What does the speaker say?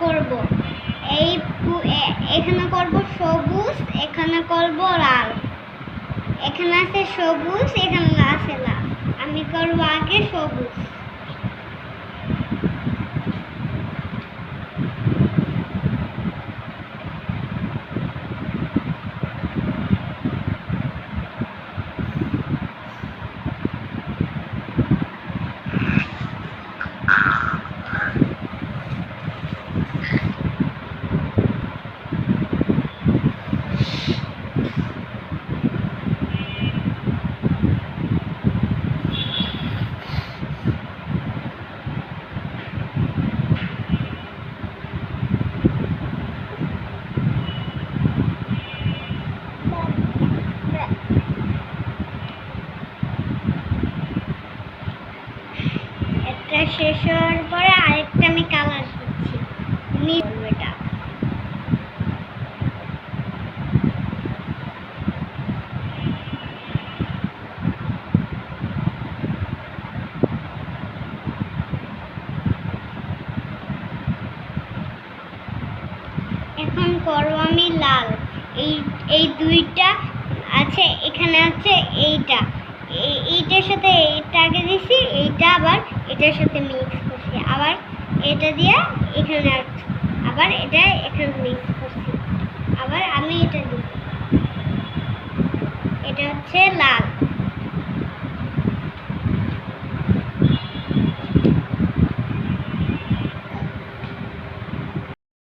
করব। এই এখানে করব সবুজ, এখানে করব লাল। এখানে আছে সবুজ, এখানে আছে লাল। আমি করব আগে সবুজ। এটা শেষ হওয়ার পরে আরেকটা আমি কালার দিচ্ছি। এটা এখন করব আমি লাল। এই দুইটা আছে, এখানে আছে এইটা, এইটার সাথে এইটা আগে দিছি, এইটা আবার এটার সাথে মিক্স করছি, আবার এটা দিয়ে এখানে আবার এটা এখানে মিক্স করছি, আবার আমি এটা দিই। এটা হচ্ছে লাল।